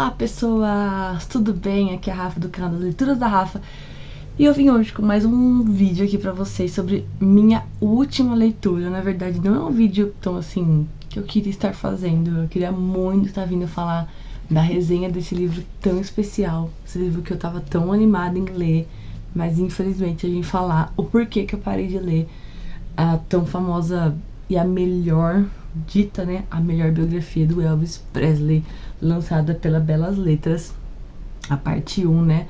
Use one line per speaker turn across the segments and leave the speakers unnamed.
Olá pessoas, tudo bem? Aqui é a Rafa do canal das Leituras da Rafa e eu vim hoje com mais um vídeo aqui pra vocês sobre minha última leitura. Na verdade não é um vídeo tão assim que eu queria estar fazendo, eu queria muito estar vindo falar da resenha desse livro tão especial, esse livro que eu tava tão animada em ler, mas infelizmente eu vim falar o porquê que eu parei de ler a tão famosa e a melhor dita, né, a melhor biografia do Elvis Presley, lançada pela Belas Letras, a parte 1, né,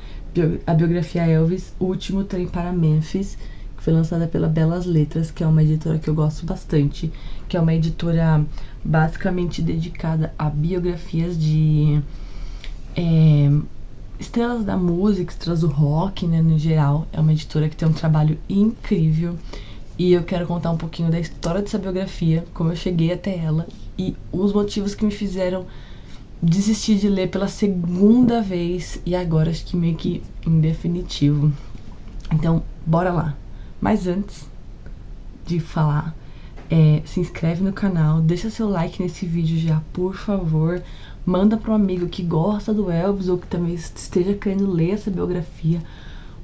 a biografia Elvis, O Último Trem para Memphis, que foi lançada pela Belas Letras, que é uma editora que eu gosto bastante, que é uma editora basicamente dedicada a biografias de estrelas da música, estrelas do rock, né, no geral. É uma editora que tem um trabalho incrível. E eu quero contar um pouquinho da história dessa biografia, como eu cheguei até ela e os motivos que me fizeram desistir de ler pela segunda vez e agora acho que meio que em definitivo. Então, bora lá. Mas antes de falar, se inscreve no canal, deixa seu like nesse vídeo já, por favor. Manda para um amigo que gosta do Elvis ou que também esteja querendo ler essa biografia,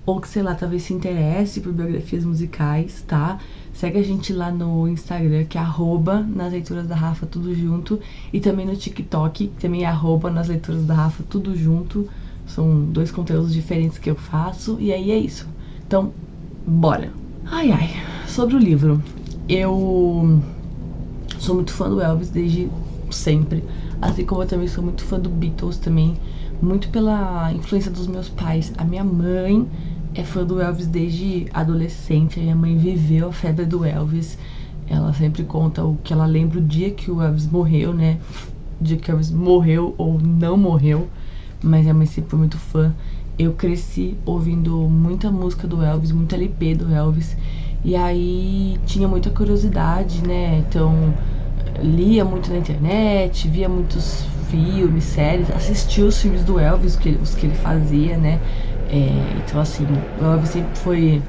ou que, sei lá, talvez se interesse por biografias musicais, tá? Segue a gente lá no Instagram, que é @nas leituras da Rafa, tudo junto. E também no TikTok, que também é @nas leituras da Rafa, tudo junto. São dois conteúdos diferentes que eu faço. E aí é isso. Então, bora! Sobre o livro. Eu sou muito fã do Elvis desde sempre. Assim como eu também sou muito fã do Beatles também. Muito pela influência dos meus pais. A minha mãe é fã do Elvis desde adolescente. A minha mãe viveu a febre do Elvis. Ela sempre conta o que ela lembra o dia que o Elvis morreu, né? O dia que o Elvis morreu ou não morreu. Mas minha mãe sempre foi muito fã. Eu cresci ouvindo muita música do Elvis, muito LP do Elvis. E aí tinha muita curiosidade, né? Então lia muito na internet, via muitos filmes, séries, assistia os filmes do Elvis, os que ele fazia, né? Então assim, o Elvis sempre foi...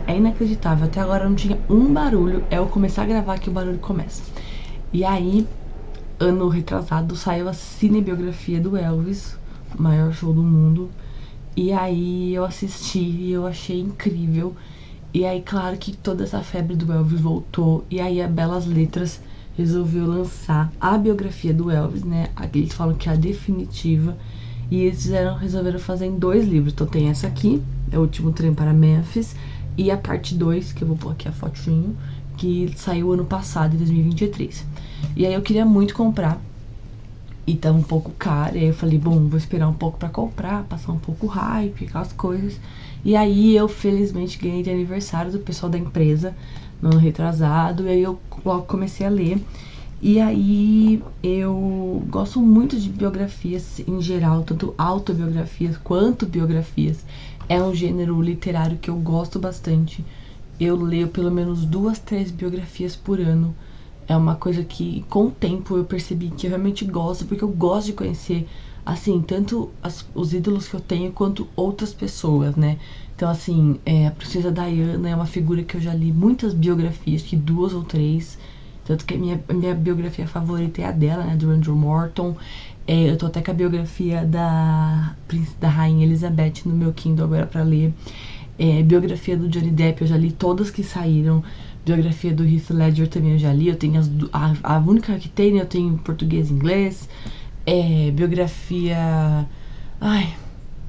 É inacreditável, até agora não tinha um barulho, é eu começar a gravar que o barulho começa. E aí, ano retrasado, saiu a cinebiografia do Elvis, o maior show do mundo. E aí eu assisti e eu achei incrível. E aí, claro que toda essa febre do Elvis voltou. E aí a Belas Letras resolveu lançar a biografia do Elvis, né? Aqui eles falam que é a definitiva. E eles resolveram fazer em 2 livros. Então tem essa aqui, é O Último Trem para Memphis. E a parte 2, que eu vou pôr aqui a fotinho, que saiu ano passado, em 2023. E aí eu queria muito comprar. E tá um pouco caro. E aí eu falei, bom, vou esperar um pouco pra comprar, passar um pouco o hype, aquelas coisas. E aí eu felizmente ganhei de aniversário do pessoal da empresa no ano retrasado. E aí eu logo comecei a ler. E aí eu gosto muito de biografias em geral, tanto autobiografias quanto biografias. É um gênero literário que eu gosto bastante. Eu leio pelo menos 2, 3 biografias por ano. É uma coisa que, com o tempo, eu percebi que eu realmente gosto, porque eu gosto de conhecer, assim, tanto os ídolos que eu tenho, quanto outras pessoas, né? Então, assim, a Princesa Diana é uma figura que eu já li muitas biografias, que 2 ou 3, tanto que a minha biografia favorita é a dela, né, do Andrew Morton. Eu tô até com a biografia da Rainha Elizabeth no meu Kindle agora pra ler. Biografia do Johnny Depp, eu já li todas que saíram. Biografia do Heath Ledger também eu já li. Eu tenho a única que tem, né? Eu tenho em português e inglês. Biografia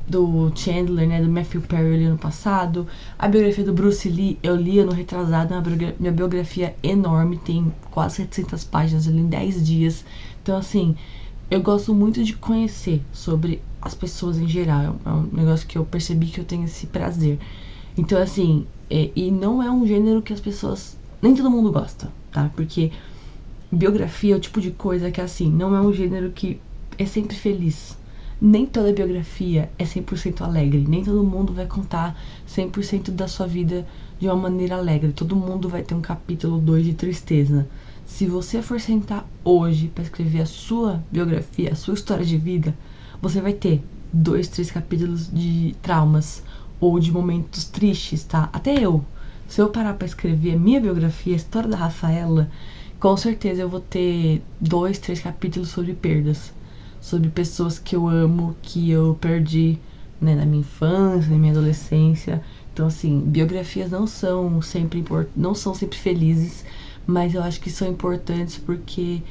do Chandler, né? Do Matthew Perry eu li ano passado. A biografia do Bruce Lee eu li ano retrasado. Minha biografia é enorme, tem quase 700 páginas, eu li em 10 dias. Então assim, eu gosto muito de conhecer sobre as pessoas em geral. É um negócio que eu percebi que eu tenho esse prazer. Então assim, e não é um gênero que as pessoas... Nem todo mundo gosta, tá? Porque biografia é o tipo de coisa que, assim, não é um gênero que é sempre feliz. Nem toda biografia é 100% alegre. Nem todo mundo vai contar 100% da sua vida de uma maneira alegre. Todo mundo vai ter um capítulo 2 de tristeza. Se você for sentar hoje pra escrever a sua biografia, a sua história de vida, você vai ter 2, 3 capítulos de traumas ou de momentos tristes, tá? Até eu, se eu parar pra escrever a minha biografia, a história da Rafaela, com certeza eu vou ter 2, 3 capítulos sobre perdas. Sobre pessoas que eu amo, que eu perdi, né, na minha infância, na minha adolescência. Então, assim, biografias não são sempre felizes, mas eu acho que são importantes porque,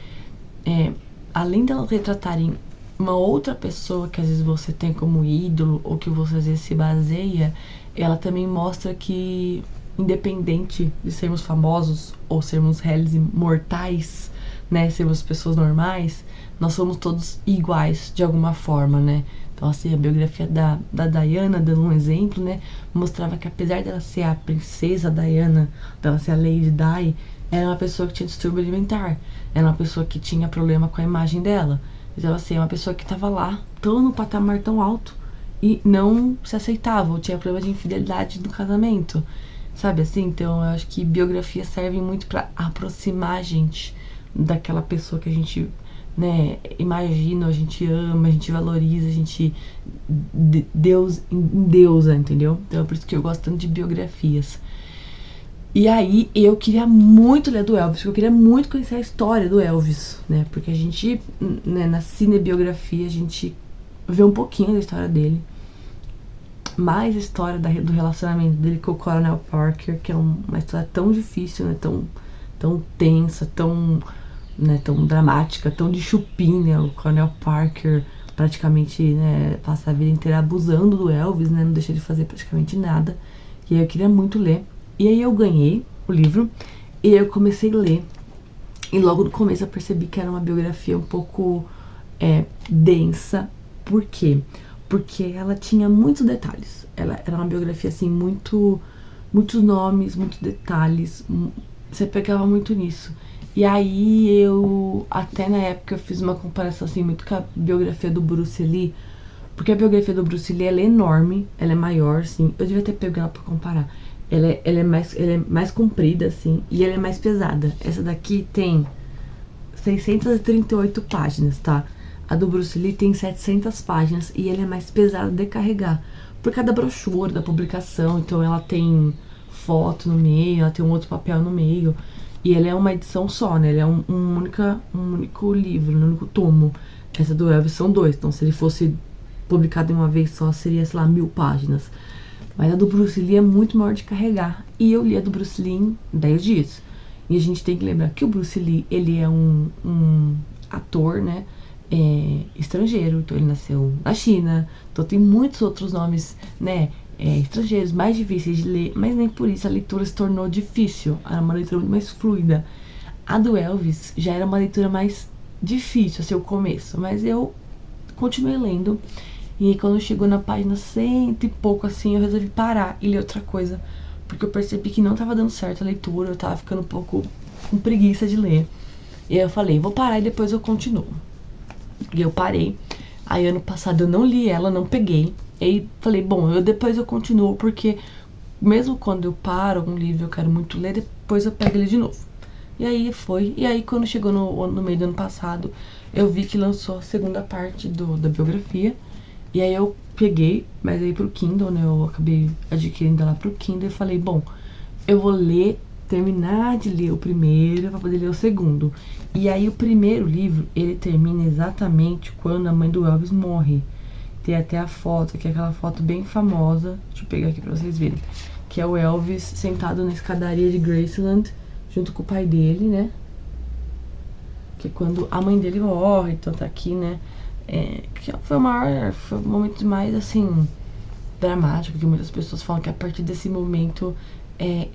além de elas retratarem uma outra pessoa que às vezes você tem como ídolo ou que você às vezes se baseia, ela também mostra que, independente de sermos famosos ou sermos réis e mortais, né, sermos pessoas normais, nós somos todos iguais de alguma forma, né? Então, assim, a biografia da Diana, dando um exemplo, né, mostrava que apesar dela ser a princesa Diana, dela ser a Lady Di, era uma pessoa que tinha distúrbio alimentar, era uma pessoa que tinha problema com a imagem dela. Então, assim, é uma pessoa que tava lá, tão no patamar tão alto, e não se aceitava, ou tinha problema de infidelidade no casamento, sabe assim? Então, eu acho que biografias servem muito pra aproximar a gente daquela pessoa que a gente, né, imagina, a gente ama, a gente valoriza, a gente endeusa, entendeu? Então é por isso que eu gosto tanto de biografias. E aí eu queria muito ler do Elvis, porque eu queria muito conhecer a história do Elvis, né? Porque a gente, né, na cinebiografia, a gente vê um pouquinho da história dele, mais a história do relacionamento dele com o Coronel Parker, que é uma história tão difícil, né? Tão tensa, né, tão dramática, tão de chupim, né? O Coronel Parker praticamente, né, passa a vida inteira abusando do Elvis, né? Não deixa de fazer praticamente nada. E aí eu queria muito ler. E aí eu ganhei o livro e eu comecei a ler. E logo no começo eu percebi que era uma biografia um pouco densa. Por quê? Porque ela tinha muitos detalhes. Ela era uma biografia, assim, muitos nomes, muitos detalhes. Você pegava muito nisso. E aí eu, até na época, eu fiz uma comparação, assim, muito com a biografia do Bruce Lee. Porque a biografia do Bruce Lee, ela é enorme, ela é maior, assim. Eu devia ter pego ela pra comparar. Ela é mais comprida, assim, e ela é mais pesada. Essa daqui tem 638 páginas, tá? A do Bruce Lee tem 700 páginas e ela é mais pesada de carregar. Por causa da brochura, da publicação, então ela tem foto no meio, ela tem um outro papel no meio. E ela é uma edição só, né? Ela é um único livro, um único tomo. Essa do Elvis são 2, então se ele fosse publicado de uma vez só, seria, sei lá, 1000 páginas. Mas a do Bruce Lee é muito maior de carregar. E eu li a do Bruce Lee em 10 dias. E a gente tem que lembrar que o Bruce Lee, ele é um ator, né, estrangeiro. Então ele nasceu na China. Então tem muitos outros nomes, né, estrangeiros, mais difíceis de ler. Mas nem por isso a leitura se tornou difícil. Era uma leitura muito mais fluida. A do Elvis já era uma leitura mais difícil, assim, o começo. Mas eu continuei lendo. E aí quando chegou na página 100 e pouco, assim, eu resolvi parar e ler outra coisa. Porque eu percebi que não tava dando certo a leitura, eu tava ficando um pouco com preguiça de ler. E aí eu falei, vou parar e depois eu continuo. E eu parei. Aí ano passado eu não li ela, não peguei. E aí falei, bom, depois eu continuo, porque mesmo quando eu paro um livro eu quero muito ler, depois eu pego ele de novo. E aí foi. E aí quando chegou no meio do ano passado, eu vi que lançou a segunda parte da biografia. E aí eu peguei, mas aí pro Kindle, né, eu acabei adquirindo ela pro Kindle e falei, bom, eu vou terminar de ler o primeiro pra poder ler o segundo. E aí o primeiro livro, ele termina exatamente quando a mãe do Elvis morre. Tem até a foto, que é aquela foto bem famosa, deixa eu pegar aqui pra vocês verem, que é o Elvis sentado na escadaria de Graceland, junto com o pai dele, né, que é quando a mãe dele morre, então tá aqui, né. Que foi o momento mais, assim, dramático, que muitas pessoas falam que a partir desse momento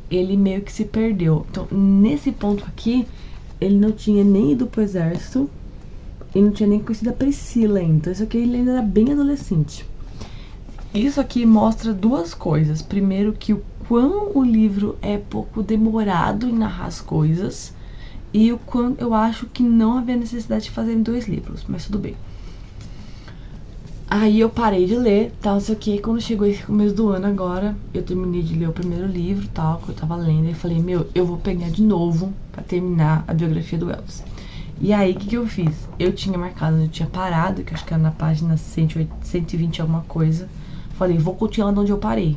ele meio que se perdeu. Então nesse ponto aqui ele não tinha nem ido pro exército e não tinha nem conhecido a Priscila ainda. Então isso aqui ele ainda era bem adolescente. Isso aqui mostra duas coisas. Primeiro, que o quão o livro é pouco demorado em narrar as coisas, e o quão eu acho que não havia necessidade de fazerem 2 livros, mas tudo bem. Aí eu parei de ler, tal, não sei o que. Quando chegou esse começo do ano agora, eu terminei de ler o primeiro livro, tal, que eu tava lendo. E falei, eu vou pegar de novo pra terminar a biografia do Elvis. E aí, o que eu fiz? Eu tinha marcado, eu tinha parado, que acho que era na página 120 alguma coisa. Falei, vou continuar de onde eu parei.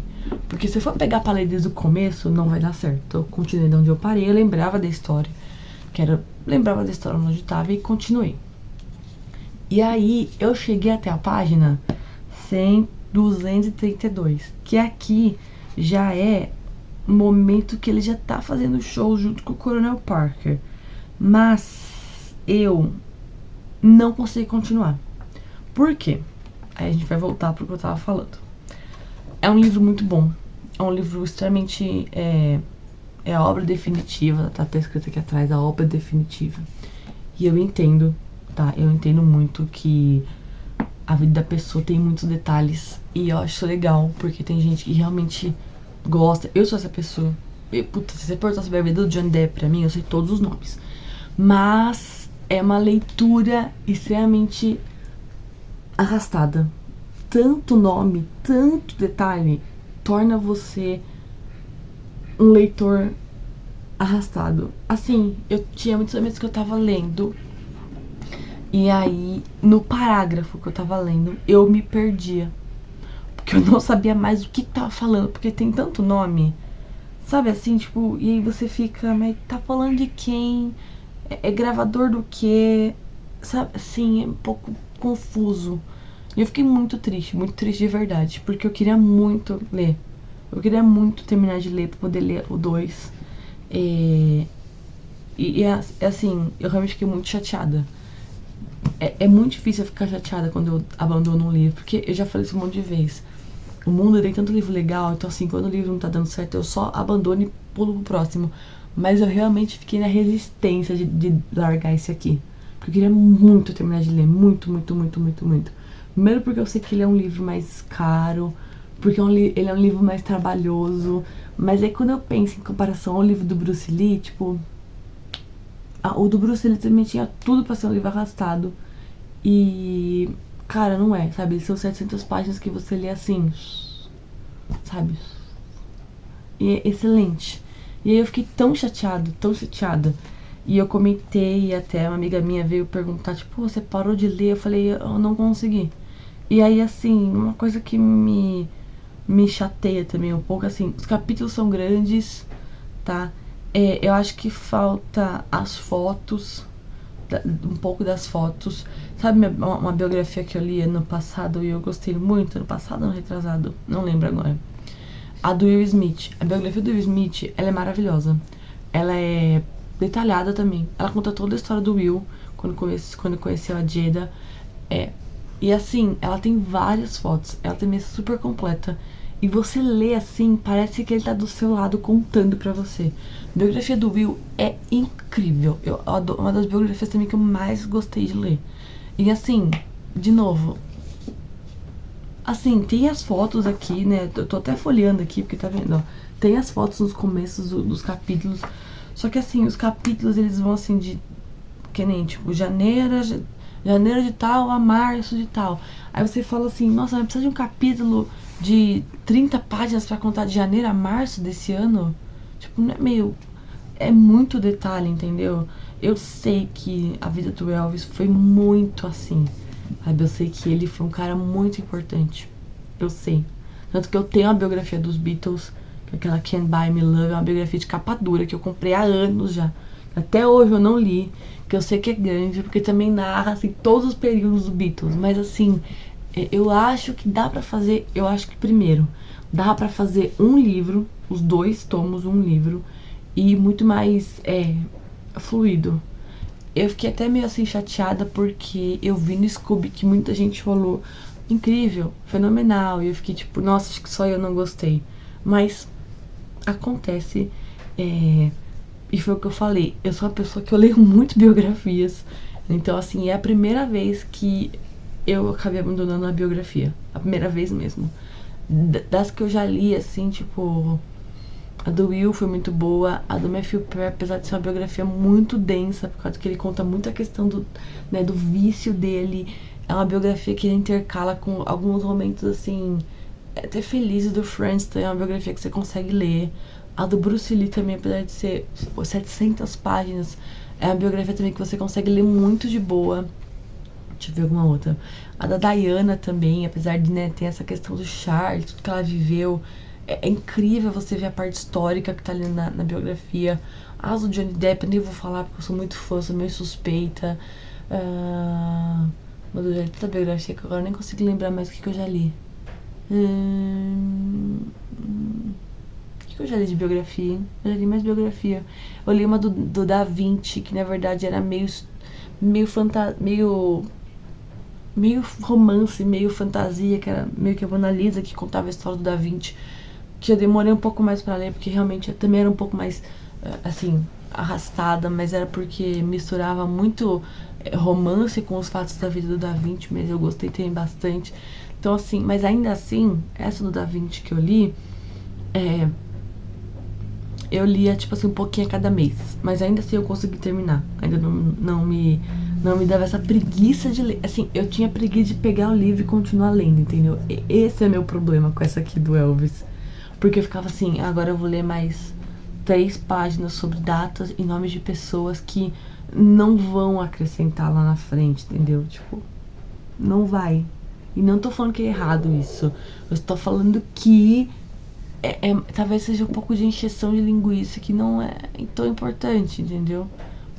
Porque se eu for pegar pra ler desde o começo, não vai dar certo. Então eu continuei de onde eu parei, eu lembrava da história. lembrava da história onde estava e continuei. E aí eu cheguei até a página 232, que aqui já é o momento que ele já tá fazendo show junto com o Coronel Parker. Mas eu não consegui continuar. Por quê? Aí a gente vai voltar pro que eu tava falando. É um livro muito bom. É um livro extremamente... É a obra definitiva. Tá até escrito aqui atrás, a obra definitiva. E eu entendo, tá? Eu entendo muito que a vida da pessoa tem muitos detalhes. E eu acho isso legal, porque tem gente que realmente gosta. Eu sou essa pessoa. Puta, se você perguntar sobre a vida do Johnny Depp pra mim, eu sei todos os nomes. Mas é uma leitura extremamente arrastada. Tanto nome, tanto detalhe, torna você um leitor arrastado. Assim, eu tinha muitos momentos que eu tava lendo, e aí, no parágrafo que eu tava lendo, eu me perdia. Porque eu não sabia mais o que tava falando, porque tem tanto nome. Sabe assim, tipo, e aí você fica, mas tá falando de quem? É gravador do quê? Sabe, assim, é um pouco confuso. E eu fiquei muito triste de verdade, porque eu queria muito ler. Eu queria muito terminar de ler pra poder ler o 2. Assim, eu realmente fiquei muito chateada. É muito difícil eu ficar chateada quando eu abandono um livro, porque eu já falei isso um monte de vezes. O mundo tem tanto livro legal, então assim, quando o livro não tá dando certo, eu só abandono e pulo pro próximo. Mas eu realmente fiquei na resistência de largar esse aqui. Porque eu queria muito terminar de ler, muito. Primeiro porque eu sei que ele é um livro mais caro, porque ele é um livro mais trabalhoso. Mas aí quando eu penso em comparação ao livro do Bruce Lee, tipo... o do Bruce Lee também tinha tudo pra ser um livro arrastado. E... cara, não é, sabe? São 700 páginas que você lê assim, sabe? E é excelente. E aí eu fiquei tão chateada. E eu comentei, e até uma amiga minha veio perguntar, tipo, você parou de ler? Eu falei, eu não consegui. E aí, assim, uma coisa que me chateia também um pouco, assim, os capítulos são grandes, tá? Eu acho que falta as fotos, um pouco das fotos. Sabe uma biografia que eu li ano passado e eu gostei muito? Ano passado ou ano retrasado? Não lembro agora. A do Will Smith. A biografia do Will Smith, ela é maravilhosa. Ela é detalhada também. Ela conta toda a história do Will, quando conheceu a Jada. E assim, ela tem várias fotos. Ela também é super completa. E você lê assim, parece que ele tá do seu lado contando pra você. A biografia do Will é incrível. Eu adoro, uma das biografias também que eu mais gostei de ler. E assim, de novo, assim, tem as fotos aqui, né? Eu tô até folheando aqui, porque tá vendo, ó. Tem as fotos nos começos dos capítulos. Só que assim, os capítulos, eles vão assim de... que nem, tipo, janeiro de tal a março de tal. Aí você fala assim, nossa, mas precisa de um capítulo de 30 páginas pra contar de janeiro a março desse ano? Tipo, não é meio... é muito detalhe, entendeu? Eu sei que a vida do Elvis foi muito assim, sabe? Eu sei que ele foi um cara muito importante. Eu sei. Tanto que eu tenho a biografia dos Beatles, que é aquela Can't Buy Me Love, é uma biografia de capa dura que eu comprei há anos já. Até hoje eu não li, que eu sei que é grande, porque também narra assim, todos os períodos dos Beatles. Mas assim, eu acho que dá pra fazer, eu acho que primeiro, dá pra fazer um livro, os 2 tomos, um livro, e muito mais fluido. Eu fiquei até meio assim chateada porque eu vi no Scooby que muita gente falou incrível, fenomenal, e eu fiquei tipo, nossa, acho que só eu não gostei. Mas acontece, e foi o que eu falei, eu sou uma pessoa que eu leio muito biografias, então assim, é a primeira vez que eu acabei abandonando a biografia, a primeira vez mesmo. Das que eu já li, assim, tipo, a do Will foi muito boa, a do Matthew Perry, apesar de ser uma biografia muito densa, por causa que ele conta muito a questão do vício dele, é uma biografia que ele intercala com alguns momentos, assim, até felizes do Friends, é uma biografia que você consegue ler. A do Bruce Lee também, apesar de ser 700 páginas, é uma biografia também que você consegue ler muito de boa. Deixa eu ver alguma outra. A da Diana também, apesar de ter essa questão do Charles, tudo que ela viveu, é incrível você ver a parte histórica que tá ali na biografia. As do Johnny Depp, eu nem vou falar porque eu sou muito fã, sou meio suspeita. Mas eu já li tanta biografia que agora eu nem consigo lembrar mais o que eu já li. O que eu já li de biografia, hein? Eu já li mais biografia. Eu li uma do Da Vinci, que na verdade era meio romance, meio fantasia, que era meio que a Mona Lisa, que contava a história do Da Vinci, que eu demorei um pouco mais pra ler, porque realmente eu também era um pouco mais, assim, arrastada, mas era porque misturava muito romance com os fatos da vida do Da Vinci, mas eu gostei também bastante. Então, assim, mas ainda assim, essa do Da Vinci que eu li, eu lia, tipo assim, um pouquinho a cada mês, mas ainda assim eu consegui terminar. Ainda não me dava essa preguiça de ler. Assim, eu tinha preguiça de pegar o livro e continuar lendo, entendeu? Esse é meu problema com essa aqui do Elvis. Porque eu ficava assim, agora eu vou ler mais 3 páginas sobre datas e nomes de pessoas que não vão acrescentar lá na frente, entendeu? Tipo, não vai. E não tô falando que é errado isso. Eu estou falando que talvez seja um pouco de encheção de linguiça que não é tão importante, entendeu?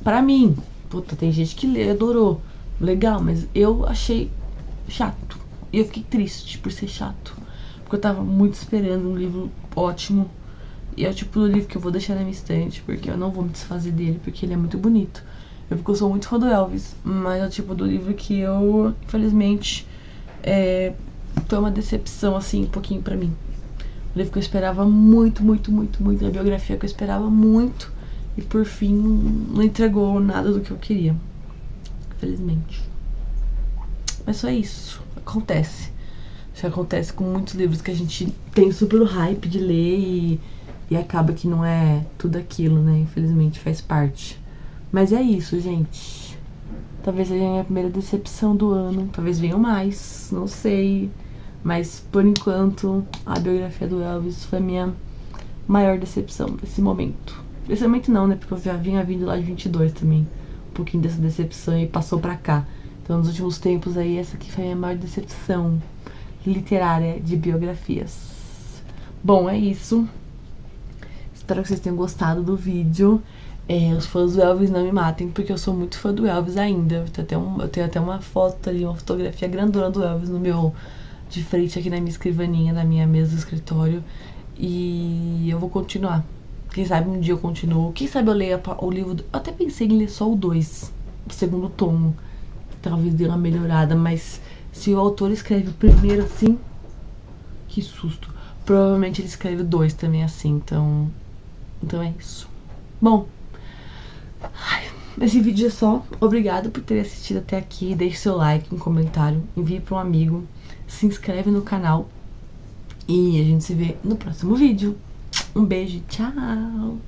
Pra mim, puta, tem gente que lê, adorou, legal, mas eu achei chato. E eu fiquei triste por ser chato, porque eu tava muito esperando um livro ótimo. E é o tipo do livro que eu vou deixar na minha estante, porque eu não vou me desfazer dele, porque ele é muito bonito. Porque eu sou muito fã do Elvis, mas é o tipo do livro que eu, infelizmente, foi uma decepção, assim, um pouquinho pra mim. O livro que eu esperava muito, a biografia que eu esperava muito, e por fim não entregou nada do que eu queria, infelizmente. Mas só isso, acontece. Isso acontece com muitos livros que a gente tem super hype de ler e acaba que não é tudo aquilo, né? Infelizmente faz parte. Mas é isso, gente. Talvez seja a minha primeira decepção do ano, talvez venham mais, não sei. Mas, por enquanto, a biografia do Elvis foi a minha maior decepção desse momento. Desse momento não, né? Porque eu já vinha vindo lá de 22 também. Um pouquinho dessa decepção e passou pra cá. Então, nos últimos tempos aí, essa aqui foi a minha maior decepção literária de biografias. Bom, é isso. Espero que vocês tenham gostado do vídeo. Os fãs do Elvis não me matem, porque eu sou muito fã do Elvis ainda. Eu tenho até uma foto ali, uma fotografia grandona do Elvis no meu... de frente aqui na minha escrivaninha, na minha mesa do escritório. E eu vou continuar. Quem sabe um dia eu continuo. Quem sabe eu leia o livro... Eu até pensei em ler só o 2, o segundo tomo. Talvez dê uma melhorada, mas se o autor escreve o primeiro assim... Que susto. Provavelmente ele escreve o 2 também assim, então é isso. Bom, esse vídeo é só. Obrigado por ter assistido até aqui. Deixe seu like, um comentário, envie para um amigo. Se inscreve no canal e a gente se vê no próximo vídeo. Um beijo, tchau!